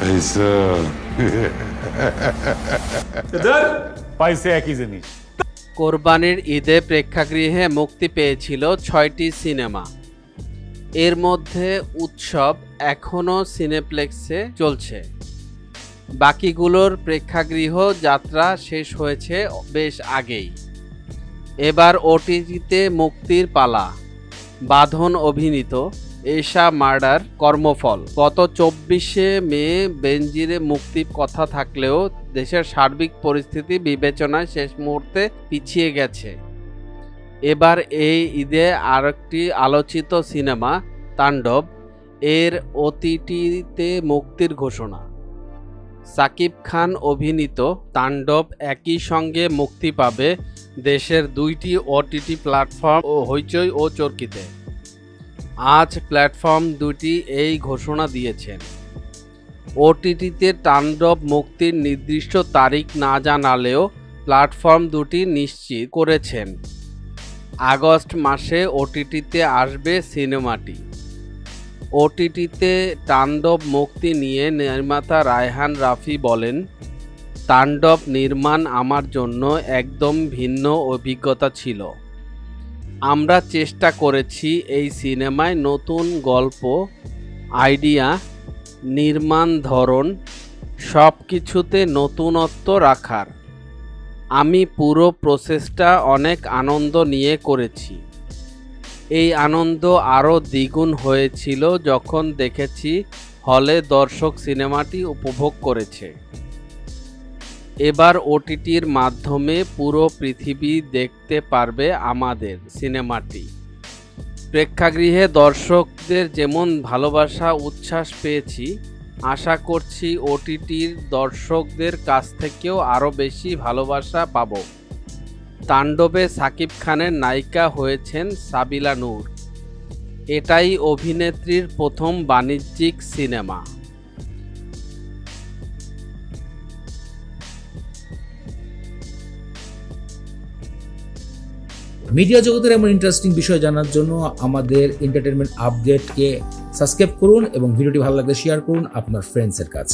पैसा পাইছে একই জিনিস। কোরবানির ঈদে প্রেক্ষাগৃহে মুক্তি পেয়েছিল ৬টি সিনেমা। এর মধ্যে উৎসব এখনও সিনেপ্লেক্সে চলছে, বাকিগুলোর প্রেক্ষাগৃহ যাত্রা শেষ হয়েছে বেশ আগেই। এবার ওটিটিতে মুক্তির পালা। বাঁধন অভিনীত এশা মার্ডার কর্মফল গত ২৪শে মে বেনজিরে মুক্তির কথা থাকলেও দেশের সার্বিক পরিস্থিতি বিবেচনায় শেষ মুহূর্তে পিছিয়ে গেছে। এবার এই ঈদে আরেকটি আলোচিত সিনেমা তাণ্ডব এর ওটিটিতে মুক্তির ঘোষণা। সাকিব খান অভিনীত তাণ্ডব একই সঙ্গে মুক্তি পাবে দেশের ২টি ওটিটি প্ল্যাটফর্ম ও হইচই ও চরকিতে। আজ প্ল্যাটফর্ম দুটি এই ঘোষণা দিয়েছেন। ওটিটিতে তাণ্ডব মুক্তির নির্দিষ্ট তারিখ না জানালেও প্ল্যাটফর্ম দুটি নিশ্চিত করেছেন আগস্ট মাসে ওটিটিতে আসবে সিনেমাটি। ওটিটিতে তাণ্ডব মুক্তি নিয়ে নির্মাতা রায়হান রাফি বলেন, তাণ্ডব নির্মাণ আমার জন্য একদম ভিন্ন অভিজ্ঞতা ছিল। আমরা চেষ্টা করেছি এই সিনেমায় নতুন গল্প, আইডিয়া, নির্মাণ ধরন সব কিছুতে নতুনত্ব রাখার। আমি পুরো প্রসেসটা অনেক আনন্দ নিয়ে করেছি। এই আনন্দ আরও দ্বিগুণ হয়েছিল যখন দেখেছি হলে দর্শক সিনেমাটি উপভোগ করেছে। এবার ওটিটির মাধ্যমে পুরো পৃথিবী দেখতে পারবে আমাদের সিনেমাটি। প্রেক্ষাগৃহে দর্শকদের যেমন ভালোবাসা উচ্ছ্বাস পেয়েছি, আশা করছি ওটিটির দর্শকদের কাছ থেকেও আরও বেশি ভালোবাসা পাব। তাণ্ডবে সাকিব খানের নায়িকা হয়েছেন সাবিলা নূর। এটাই অভিনেত্রীর প্রথম বাণিজ্যিক সিনেমা। মিডিয়া জগতের এমন ইন্টারেস্টিং বিষয় জানার জন্য আমাদের এন্টারটেনমেন্ট আপডেটকে সাবস্ক্রাইব করুন এবং ভিডিওটি ভালো লাগলে শেয়ার করুন আপনার ফ্রেন্ডসের কাছে।